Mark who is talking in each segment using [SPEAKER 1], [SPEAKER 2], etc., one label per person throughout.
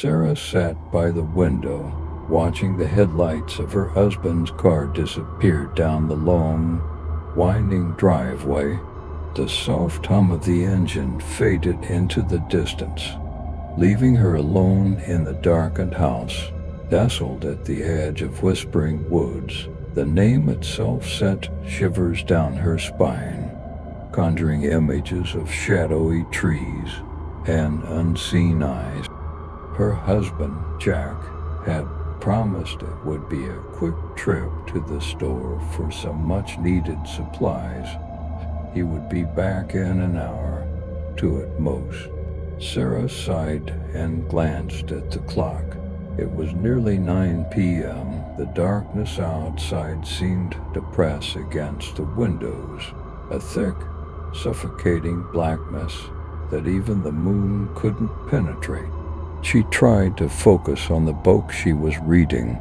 [SPEAKER 1] Sarah sat by the window, watching the headlights of her husband's car disappear down the long, winding driveway. The soft hum of the engine faded into the distance, leaving her alone in the darkened house, nestled at the edge of whispering woods. The name itself sent shivers down her spine, conjuring images of shadowy trees and unseen eyes. Her husband, Jack, had promised it would be a quick trip to the store for some much-needed supplies. He would be back in an hour, to at most. Sarah sighed and glanced at the clock. It was nearly 9 p.m. The darkness outside seemed to press against the windows, a thick, suffocating blackness that even the moon couldn't penetrate. She tried to focus on the book she was reading,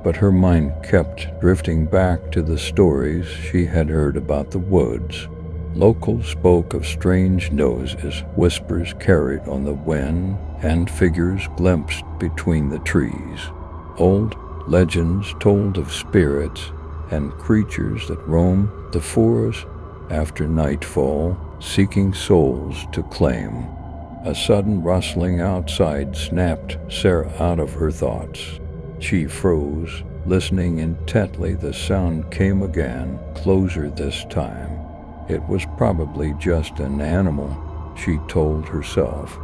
[SPEAKER 1] but her mind kept drifting back to the stories she had heard about the woods. Locals spoke of strange noises, whispers carried on the wind, and figures glimpsed between the trees. Old legends told of spirits and creatures that roam the forest after nightfall, seeking souls to claim. A sudden rustling outside snapped Sarah out of her thoughts. She froze, listening intently. The sound came again, closer this time. It was probably just an animal, she told herself.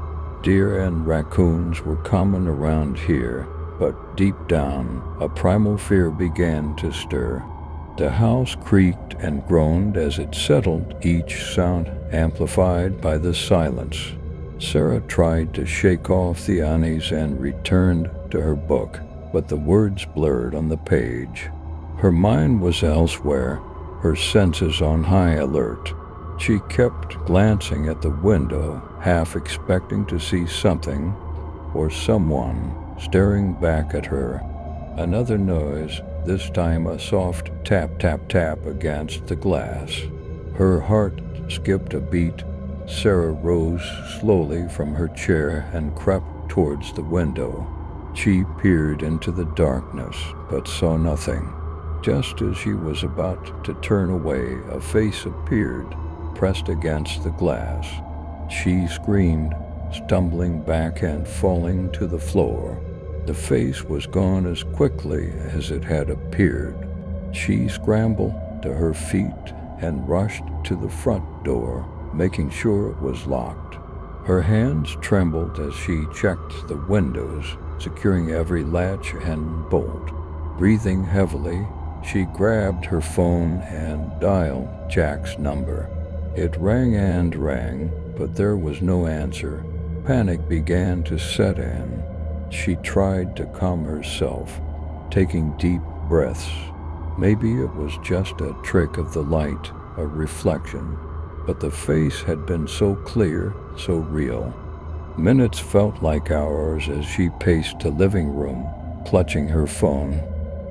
[SPEAKER 1] Deer and raccoons were common around here, but deep down, a primal fear began to stir. The house creaked and groaned as it settled, each sound amplified by the silence. Sarah tried to shake off the unease and returned to her book, but the words blurred on the page. Her mind was elsewhere, her senses on high alert. She kept glancing at the window, half expecting to see something or someone staring back at her. Another noise, this time a soft tap, tap, tap against the glass. Her heart skipped a beat. Sarah rose slowly from her chair and crept towards the window. She peered into the darkness, but saw nothing. Just as she was about to turn away, a face appeared, pressed against the glass. She screamed, stumbling back and falling to the floor. The face was gone as quickly as it had appeared. She scrambled to her feet and rushed to the front door, making sure it was locked. Her hands trembled as she checked the windows, securing every latch and bolt. Breathing heavily, she grabbed her phone and dialed Jack's number. It rang and rang, but there was no answer. Panic began to set in. She tried to calm herself, taking deep breaths. Maybe it was just a trick of the light, a reflection. But the face had been so clear, so real. Minutes felt like hours as she paced the living room, clutching her phone.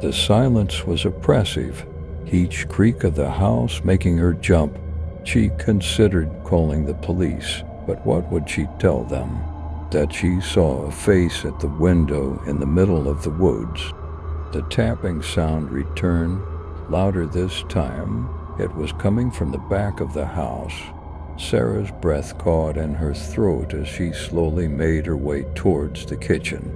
[SPEAKER 1] The silence was oppressive, each creak of the house making her jump. She considered calling the police, but what would she tell them? That she saw a face at the window in the middle of the woods. The tapping sound returned, louder this time. It was coming from the back of the house. Sarah's breath caught in her throat as she slowly made her way towards the kitchen.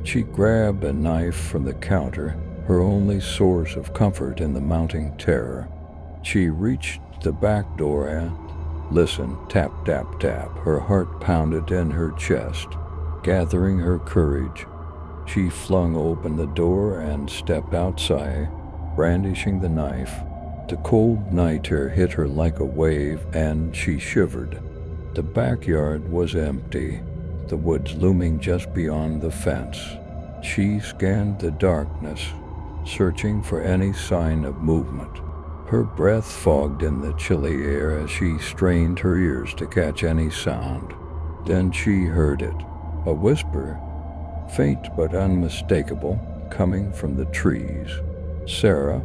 [SPEAKER 1] She grabbed a knife from the counter, her only source of comfort in the mounting terror. She reached the back door and listened. Tap, tap, tap. Her heart pounded in her chest. Gathering her courage, she flung open the door and stepped outside, brandishing the knife. The cold night air hit her like a wave, and she shivered. The backyard was empty, the woods looming just beyond the fence. She scanned the darkness, searching for any sign of movement. Her breath fogged in the chilly air as she strained her ears to catch any sound. Then she heard it, a whisper, faint but unmistakable, coming from the trees. Sarah.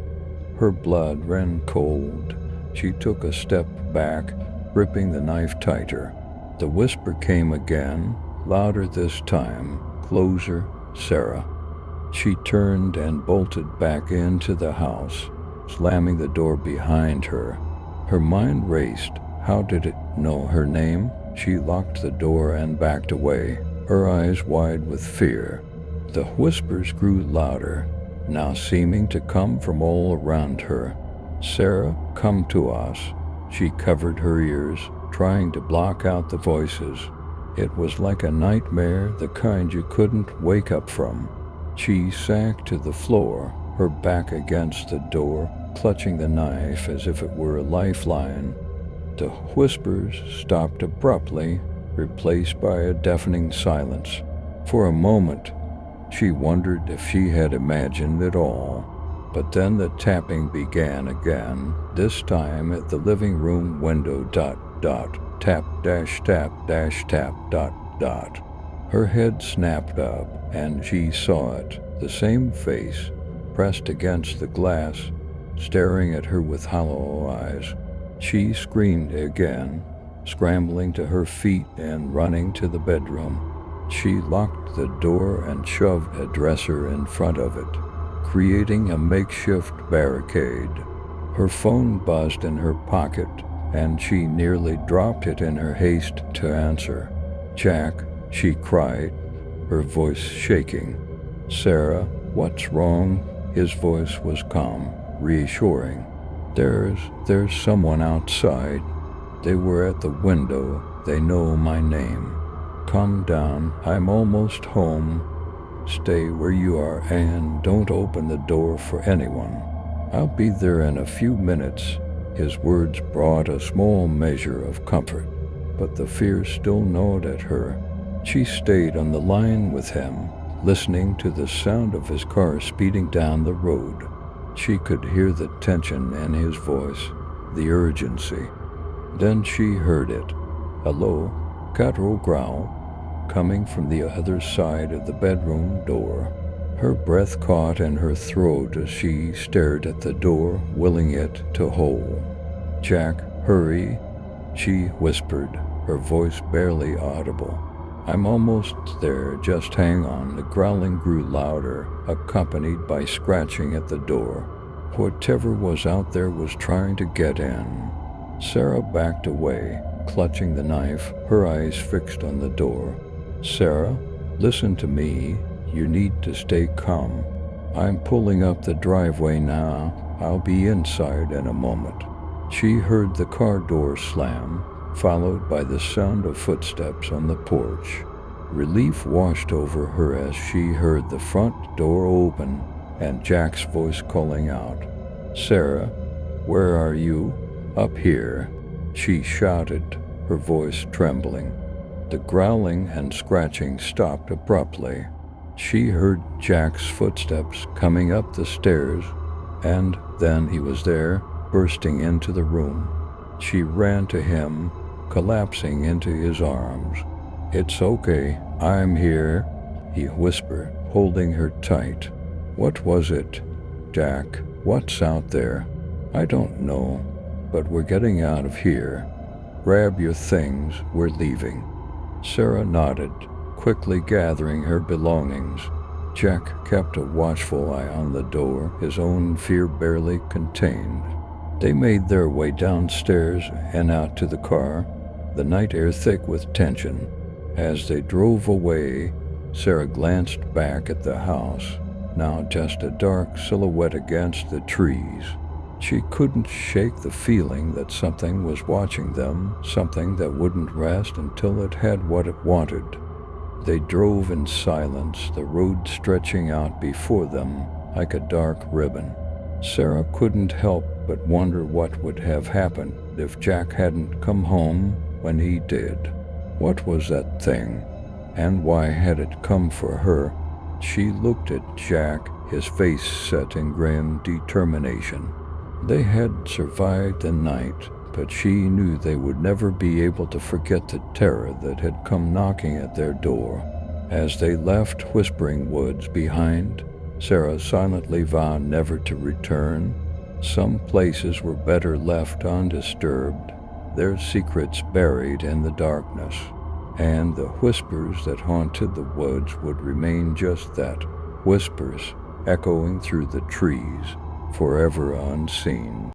[SPEAKER 1] Her blood ran cold. She took a step back, gripping the knife tighter. The whisper came again, louder this time, Closer, Sarah." She turned and bolted back into the house, slamming the door behind her. Her mind raced. How did it know her name? She locked the door and backed away, her eyes wide with fear. The whispers grew louder, now seeming to come from all around her. "Sarah, come to us." She covered her ears, trying to block out the voices. It was like a nightmare, the kind you couldn't wake up from. She sank to the floor, her back against the door, clutching the knife as if it were a lifeline. The whispers stopped abruptly, replaced by a deafening silence. For a moment, she wondered if she had imagined it all. But then the tapping began again, this time at the living room window. Tap dash tap dash tap . Her head snapped up, and she saw it, the same face, pressed against the glass, staring at her with hollow eyes. She screamed again, scrambling to her feet and running to the bedroom. She locked the door and shoved a dresser in front of it, creating a makeshift barricade. Her phone buzzed in her pocket, and she nearly dropped it in her haste to answer. "Jack," she cried, her voice shaking. "Sarah, what's wrong?" His voice was calm, reassuring. There's someone outside. They were at the window. They know my name. Calm down. I'm almost home. Stay where you are and don't open the door for anyone. I'll be there in a few minutes." His words brought a small measure of comfort, but the fear still gnawed at her. She stayed on the line with him, listening to the sound of his car speeding down the road. She could hear the tension in his voice, the urgency. Then she heard it, a low, guttural growl, coming from the other side of the bedroom door. Her breath caught in her throat as she stared at the door, willing it to hold. "Jack, hurry," she whispered, her voice barely audible. "I'm almost there, just hang on." The growling grew louder, accompanied by scratching at the door. Whatever was out there was trying to get in. Sarah backed away, clutching the knife, her eyes fixed on the door. "Sarah, listen to me. You need to stay calm. I'm pulling up the driveway now. I'll be inside in a moment." She heard the car door slam, followed by the sound of footsteps on the porch. Relief washed over her as she heard the front door open and Jack's voice calling out, "Sarah, where are you?" "Up here," she shouted, her voice trembling. The growling and scratching stopped abruptly. She heard Jack's footsteps coming up the stairs, and then he was there, bursting into the room. She ran to him, collapsing into his arms. "It's okay, I'm here," he whispered, holding her tight. "What was it, Jack? What's out there?" "I don't know, but we're getting out of here. Grab your things, we're leaving." Sarah nodded, quickly gathering her belongings. Jack kept a watchful eye on the door, his own fear barely contained. They made their way downstairs and out to the car, the night air thick with tension. As they drove away, Sarah glanced back at the house, now just a dark silhouette against the trees. She couldn't shake the feeling that something was watching them, something that wouldn't rest until it had what it wanted. They drove in silence, the road stretching out before them like a dark ribbon. Sarah couldn't help but wonder what would have happened if Jack hadn't come home when he did. What was that thing, and why had it come for her? She looked at Jack, his face set in grim determination. They had survived the night, but she knew they would never be able to forget the terror that had come knocking at their door. As they left Whispering Woods behind, Sarah silently vowed never to return. Some places were better left undisturbed, their secrets buried in the darkness. and the whispers that haunted the woods would remain just that, whispers echoing through the trees, forever unseen.